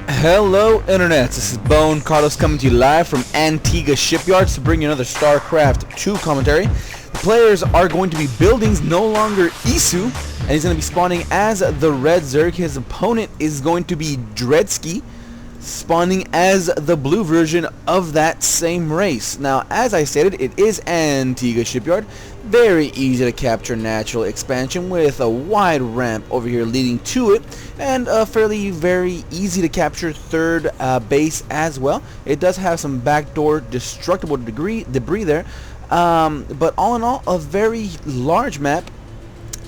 Hello Internet, this is BoneCarlos coming to you live from Antigua Shipyards to bring you another StarCraft 2 commentary. The players are going to be BuildingS, no longer Isu, and he's going to be spawning as the Red Zerg. His opponent is going to be Dreadski, spawning as the blue version of that same race. Now, as I stated, it is Antigua Shipyard. Very easy to capture natural expansion with a wide ramp over here leading to it, and a very easy to capture third base as well. It does have some backdoor destructible debris there, but all in all, a very large map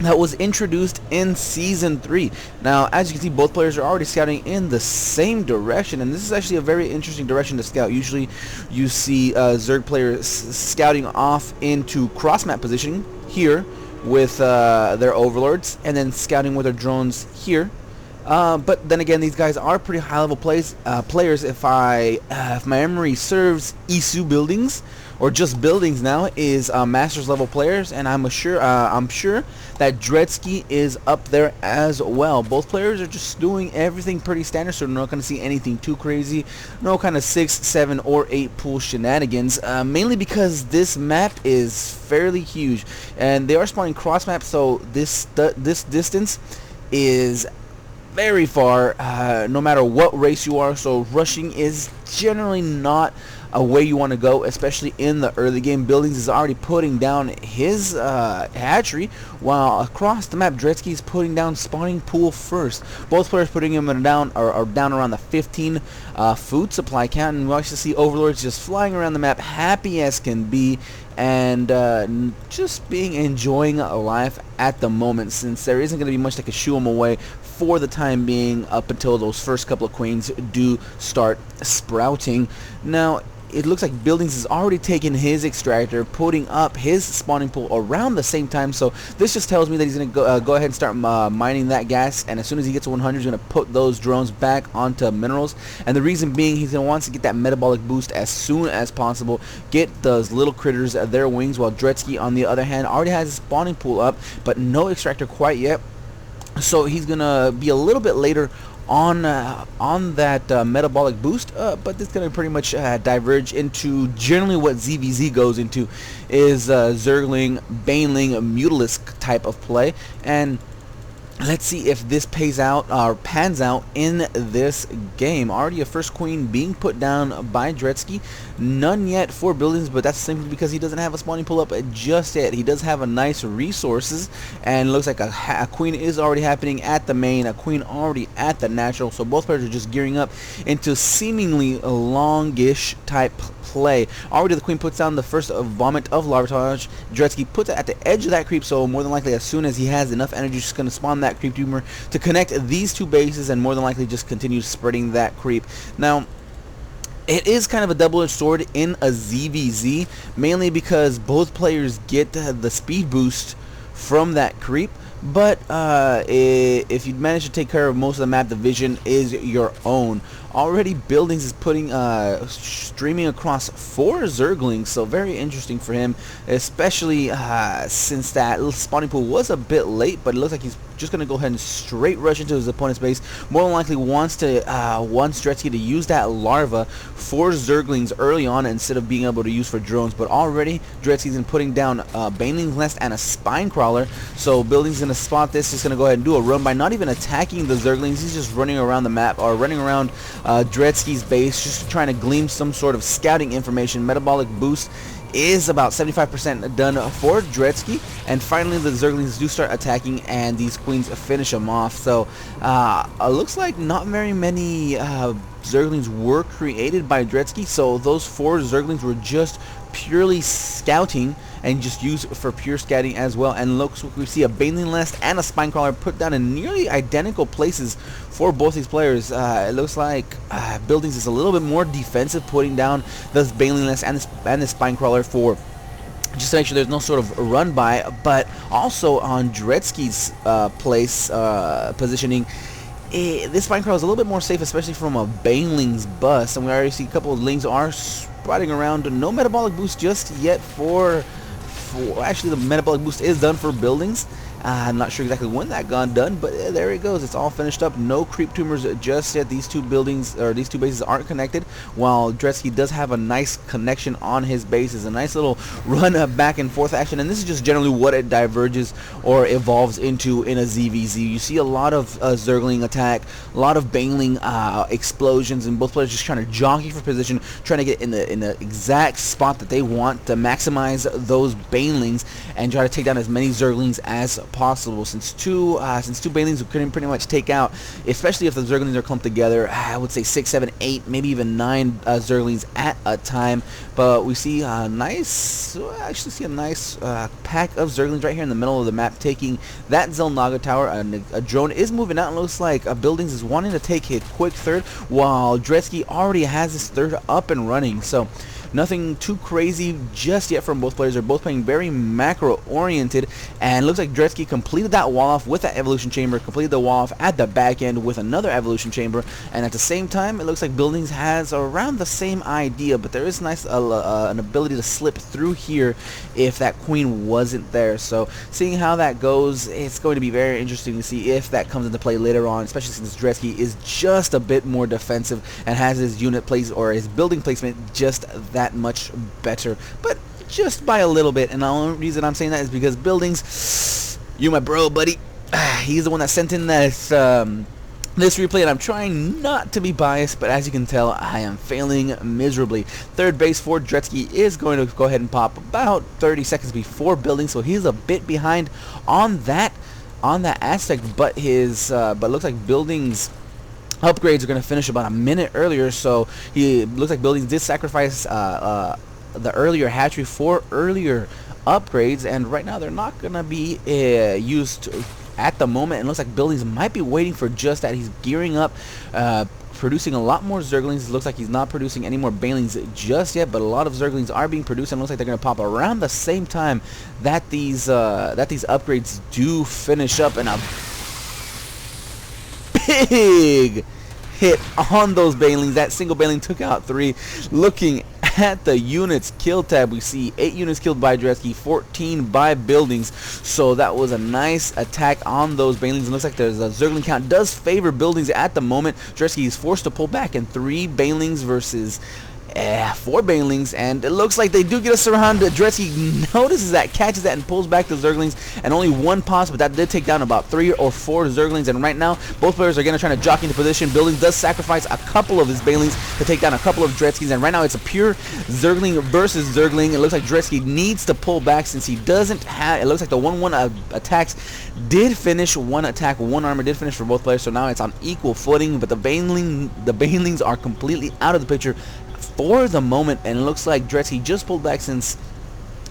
that was introduced in Season 3. Now, as you can see, both players are already scouting in the same direction, and this is actually a very interesting direction to scout. Usually, you see Zerg players scouting off into cross-map positioning here with their overlords, and then scouting with their drones here. But then again, these guys are pretty high-level players. If my memory serves, Isu BuildingS, or just BuildingS now, is Masters level players, and I'm sure that Dreadski is up there as well. Both players are just doing everything pretty standard, so we're not going to see anything too crazy. No kind of 6, 7, or 8 pool shenanigans. Mainly because this map is fairly huge, and they are spawning cross map, so this distance is very far, no matter what race you are. So rushing is generally not a way you want to go, especially in the early game. BuildingS is already putting down his hatchery, while across the map Dreadski is putting down spawning pool first. Both players putting him down around the 15 food supply count, and we also see overlords just flying around the map, happy as can be, and just enjoying life at the moment, since there isn't going to be much that could shoo them away for the time being up until those first couple of queens do start sprouting. Now, it looks like BuildingS has already taken his extractor, putting up his spawning pool around the same time, so this just tells me that he's going to go ahead and start mining that gas, and as soon as he gets to 100, he's going to put those drones back onto minerals. And the reason being, he's going to want to get that metabolic boost as soon as possible, get those little critters their wings, while Dreadski, on the other hand, already has his spawning pool up, but no extractor quite yet. So he's going to be a little bit later on that metabolic boost, but it's going to pretty much diverge into generally what ZVZ goes into, is Zergling, Baneling, Mutalisk type of play. And let's see if this pays out or pans out in this game. Already a first queen being put down by Dreadski. None yet for BuildingS, but that's simply because he doesn't have a spawning pull up just yet. He does have a nice resources, and looks like a queen is already happening at the main, a queen already at the natural. So both players are just gearing up into seemingly a longish type play. Already the queen puts down the first vomit of Larvitage. Dreadski puts it at the edge of that creep, so more than likely as soon as he has enough energy, he's just going to spawn that creep tumor to connect these two bases, and more than likely just continue spreading that creep. Now, it is kind of a double-edged sword in a ZVZ, mainly because both players get the speed boost from that creep, but if you manage to take care of most of the map, the vision is your own. Already BuildingS is putting streaming across 4 Zerglings, so very interesting for him, especially since that spawning pool was a bit late, but it looks like he's just going to go ahead and straight rush into his opponent's base. More than likely wants Dreadski to use that larva for Zerglings early on instead of being able to use for drones, but already Dreadski's been putting down Baneling's Nest and a Spine Crawler, so BuildingS going to spot this. He's going to go ahead and do a run by not even attacking the Zerglings. He's just running around the map, or running around Dreadski's base, just trying to glean some sort of scouting information. Metabolic boost is about 75% done for Dreadski, and finally the Zerglings do start attacking, and these queens finish them off. So looks like not very many Zerglings were created by Dreadski, so those 4 Zerglings were just purely scouting and just used for pure scouting as well. And looks like we see a Baneling Nest and a Spine Crawler put down in nearly identical places for both these players. It looks like BuildingS is a little bit more defensive, putting down the Baneling Nest and the Spine Crawler for just to make sure there's no sort of run by, but also on Dreadski's positioning. This Spine Crawler is a little bit more safe, especially from a Baneling's bust, and we already see a couple of Lings are sprouting around. No metabolic boost just yet for actually the metabolic boost is done for BuildingS, I'm not sure exactly when that got done, but there it goes. It's all finished up. No creep tumors just yet. These two buildings, or these two bases, aren't connected, while Dreadski does have a nice connection on his bases. A nice little run back and forth action, and this is just generally what it diverges or evolves into in a ZVZ. You see a lot of Zergling attack, a lot of Baneling explosions, and both players just trying to jockey for position, trying to get in the exact spot that they want to maximize those Banelings and try to take down as many Zerglings as possible. Since two Banelings we couldn't pretty much take out, especially if the Zerglings are clumped together, I would say 6, 7, 8, maybe even 9 Zerglings at a time. But we see a nice, actually see a nice pack of Zerglings right here in the middle of the map taking that Zelnaga tower. A drone is moving out, and looks like BuildingS is wanting to take a quick third, while Dreadski already has his third up and running. So nothing too crazy just yet from both players. They're both playing very macro oriented, and it looks like Dreadski completed that wall off with that evolution chamber, completed the wall off at the back end with another evolution chamber, and at the same time it looks like BuildingS has around the same idea, but there is nice an ability to slip through here if that queen wasn't there. So seeing how that goes, it's going to be very interesting to see if that comes into play later on, especially since Dreadski is just a bit more defensive and has his unit place or his building placement just that much better, but just by a little bit. And the only reason I'm saying that is because BuildingS, you my bro, buddy, he's the one that sent in this this replay, and I'm trying not to be biased, but as you can tell, I am failing miserably. Third base for Dreadski is going to go ahead and pop about 30 seconds before BuildingS, so he's a bit behind on that aspect, but his but looks like BuildingS upgrades are going to finish about a minute earlier, so he looks like BuildingS did sacrifice the earlier hatchery for earlier upgrades, and right now they're not going to be used at the moment. And looks like BuildingS might be waiting for just that. He's gearing up, producing a lot more Zerglings. It looks like he's not producing any more Banelings just yet, but a lot of Zerglings are being produced, and it looks like they're going to pop around the same time that these upgrades do finish up. And a big hit on those Banelings. That single Baneling took out 3. Looking at the units kill tab, we see 8 units killed by Dreadski, 14 by BuildingS. So that was a nice attack on those Banelings. It looks like there's a Zergling count does favor BuildingS at the moment. Dreadski is forced to pull back in 3 Banelings versus 4 Banelings, and it looks like they do get us around. Dreadski notices that, catches that, and pulls back the Zerglings, and only 1 pause, but that did take down about 3 or 4 Zerglings. And right now both players are going to try to jockey into position. BuildingS does sacrifice a couple of his Banelings to take down a couple of Dreadskis, and right now it's a pure Zergling versus Zergling. It looks like Dreadski needs to pull back since he doesn't have, it looks like the 1-1 attacks did finish. 1 attack, 1 armor did finish for both players, so now it's on equal footing, but the Banelings are completely out of the picture for the moment, and it looks like Dreadski just pulled back since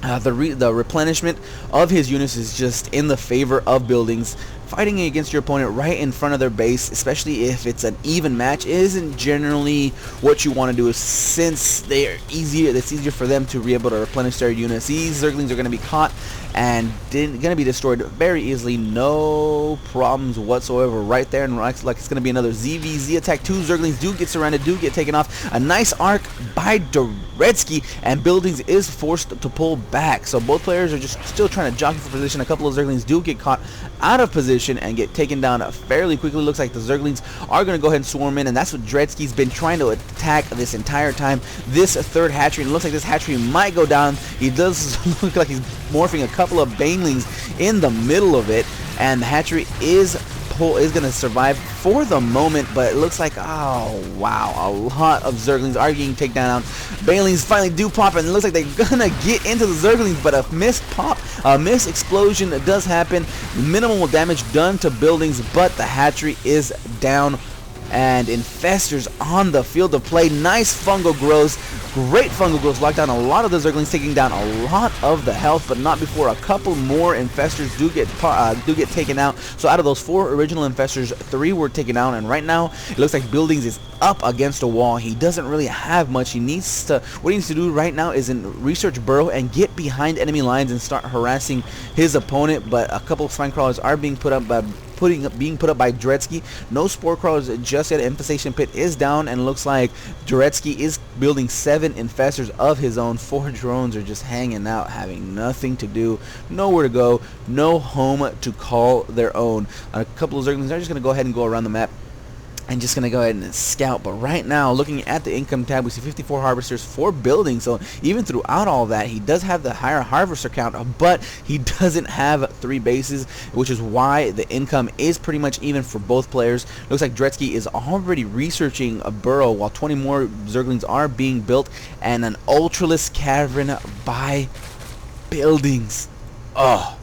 the replenishment of his units is just in the favor of BuildingS. Fighting against your opponent right in front of their base, especially if it's an even match, isn't generally what you want to do, since they're easier. It's easier for them to be able to replenish their units. These Zerglings are going to be caught and going to be destroyed very easily, no problems whatsoever right there. And looks like it's going to be another ZVZ attack. 2 Zerglings do get surrounded, do get taken off. A nice arc by Dreadski, and BuildingS is forced to pull back. So both players are just still trying to jockey for position. A couple of Zerglings do get caught out of position and get taken down fairly quickly. Looks like the Zerglings are going to go ahead and swarm in, and that's what Dreadski's been trying to attack this entire time. This 3rd hatchery, and it looks like this hatchery might go down. He does look like he's morphing a couple of Banelings in the middle of it, and the hatchery is going to survive for the moment, but it looks like, oh wow, a lot of Zerglings are getting taken down. Banelings finally do pop, and it looks like they're gonna get into the Zerglings, but a missed pop, a missed explosion does happen. Minimal damage done to BuildingS, but the hatchery is down, and infestors on the field of play. Nice fungal growth, great fungal growth, locked down a lot of the Zerglings, taking down a lot of the health, but not before a couple more infestors do get taken out. So out of those 4 original infestors, 3 were taken out, and right now it looks like BuildingS is up against a wall. He doesn't really have much. What he needs to do right now is research burrow and get behind enemy lines and start harassing his opponent. But a couple of spine crawlers are being put up by Dreadski. No spore crawlers just yet. Infestation pit is down, and looks like Dreadski is building 7 infestors of his own. 4 drones are just hanging out, having nothing to do, nowhere to go, no home to call their own. A couple of Zerglings are just going to go ahead and go around the map and just gonna go ahead and scout. But right now, looking at the income tab, we see 54 harvesters for building. So even throughout all that, he does have the higher harvester count, but he doesn't have 3 bases, which is why the income is pretty much even for both players. Looks like Dreadski is already researching a burrow, while 20 more Zerglings are being built, and an Ultralisk cavern by buildings. Oh,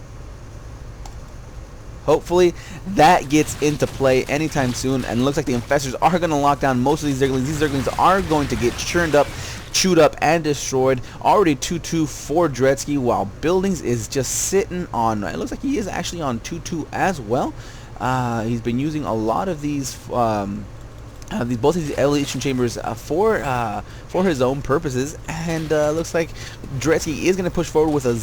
hopefully that gets into play anytime soon, and it looks like the infestors are going to lock down most of these Zerglings. These Zerglings are going to get churned up, chewed up, and destroyed. Already 2-2 for Dreadski, while buildings is just sitting on, it looks like he is actually on 2-2 as well. He's been using a lot of these both of these elevation chambers for his own purposes, and looks like Dreadski is going to push forward with a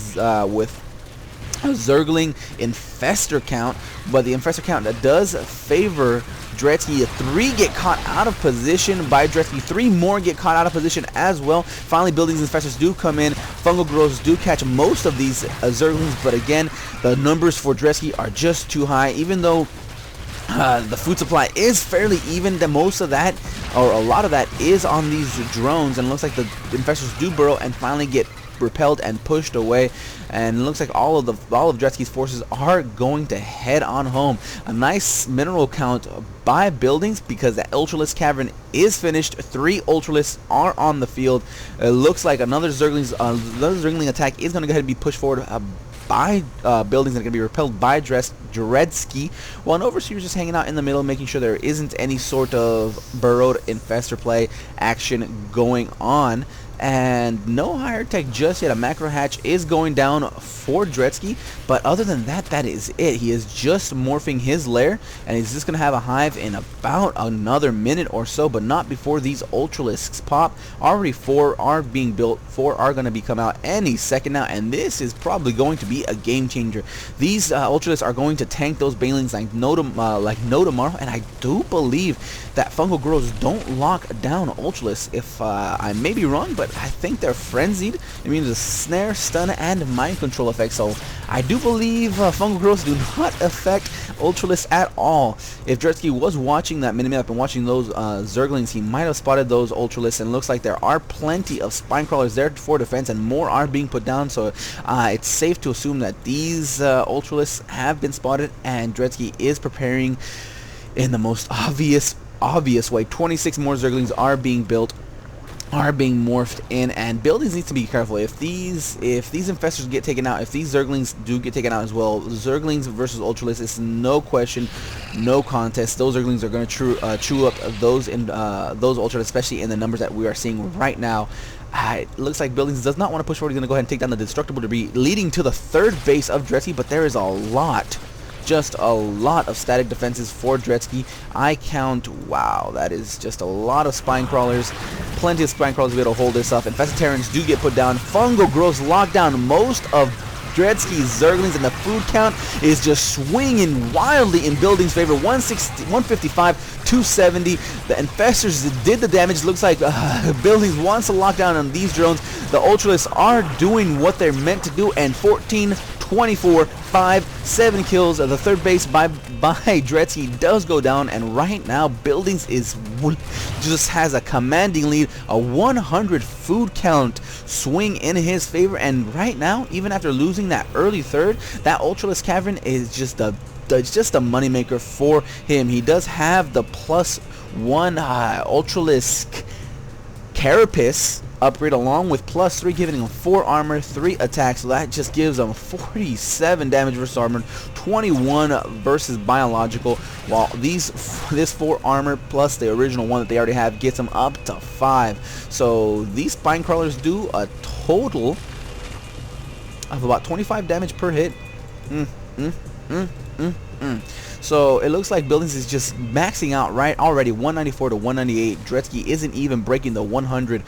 Zergling infestor count, but the infestor count that does favor Dreadski. 3 get caught out of position by Dreadski. 3 more get caught out of position as well. Finally, buildings infestors do come in. Fungal growths do catch most of these Zerglings, but again, the numbers for Dreadski are just too high. Even though the food supply is fairly even, that most of that, or a lot of that, is on these drones, and it looks like the infestors do burrow and finally get repelled and pushed away, and it looks like all of Dreadski's forces are going to head on home. A nice mineral count by buildings because the Ultralisk cavern is finished. 3 Ultralisks are on the field. It looks like another Zergling attack is going to go ahead and be pushed forward by buildings that are going to be repelled by Dreadski, while an Overseer is just hanging out in the middle, making sure there isn't any sort of burrowed infestor play action going on. And no higher tech just yet. A macro hatch is going down for Dreadski, but other than that, that is it. He is just morphing his lair, and he's just going to have a hive in about another minute or so, but not before these Ultralisks pop. Already 4 are being built. 4 are going to be come out any second now, and this is probably going to be a game changer. These Ultralisks are going to tank those Banelings like no tomorrow, and I do believe that fungal growths don't lock down Ultralisks. If I may be wrong, but I think they're frenzied. It means a snare, stun, and mind control effect. So I do believe fungal growths do not affect Ultralisks at all. If Dreadski was watching that minimap and watching those Zerglings, he might have spotted those Ultralisks, and it looks like there are plenty of spine crawlers there for defense, and more are being put down. So it's safe to assume that these Ultralisks have been spotted, and Dreadski is preparing in the most obvious way. 26 more Zerglings are being built, are being morphed in, and buildings need to be careful. If these infestors get taken out, if these Zerglings do get taken out as well, Zerglings versus Ultralisks is no question, no contest. Those Zerglings are going to chew up those Ultralisks, especially in the numbers that we are seeing right now. It looks like buildings does not want to push forward. He's going to go ahead and take down the destructible debris, leading to the 3rd base of Dreadski, but there is a lot, just a lot of static defenses for Dreadski. I count, wow, that is just a lot of spine crawlers. Plenty of spine crawlers to be able to hold this up. Infested Terrans do get put down. Fungal growths lock down most of Dreadski's Zerglings, and the food count is just swinging wildly in buildings' favor. 160, 155, 270. The infestors did the damage. Looks like buildings wants to lock down on these drones. The Ultralisks are doing what they're meant to do, and 14, 24, 5, 7 kills. The 3rd base by Dreadski does go down, and right now buildings just has a commanding lead. A 100 food count swing in his favor, and right now, even after losing that early 3rd, that Ultralisk cavern is just a moneymaker for him. He does have the +1 Ultralisk carapace upgrade, along with +3, giving him 4 armor, 3 attacks. So that just gives him 47 damage versus armor, 21 versus biological, while this 4 armor plus the original 1 that they already have gets him up to 5. So these spine crawlers do a total of about 25 damage per hit. So it looks like BuildingS is just maxing out right already, 194 to 198. Dreadski isn't even breaking the 100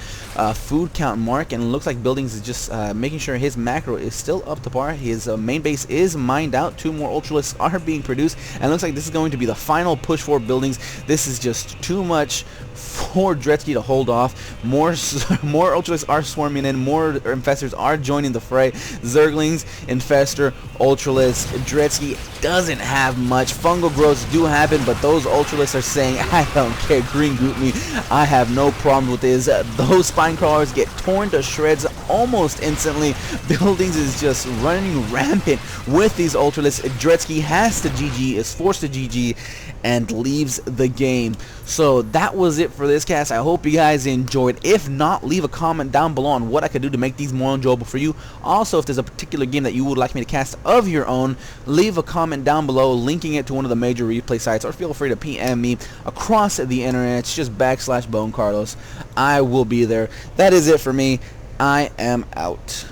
food count mark, and it looks like BuildingS is just making sure his macro is still up to par. His main base is mined out. 2 more Ultralisks are being produced, and it looks like this is going to be the final push for BuildingS. This is just too much for Dreadski to hold off. More Ultralisks are swarming in. More infestors are joining the fray. Zerglings, Infestor, Ultralisk. Dreadski doesn't have much. Fungal growths do happen, but those Ultralisks are saying, I don't care, green goop me. I have no problem with this. Those spine crawlers get torn to shreds almost instantly. BuildingS is just running rampant with these Ultralisks. Dreadski has to GG, is forced to GG, and leaves the game. So that was it for this cast. I hope you guys enjoyed. If not, leave a comment down below on what I could do to make these more enjoyable for you. Also, if there's a particular game that you would like me to cast of your own, leave a comment down below linking it to one of the major replay sites, or feel free to PM me across the internet. It's just /BoneCarlos. I will be there. That is it for me. I am out.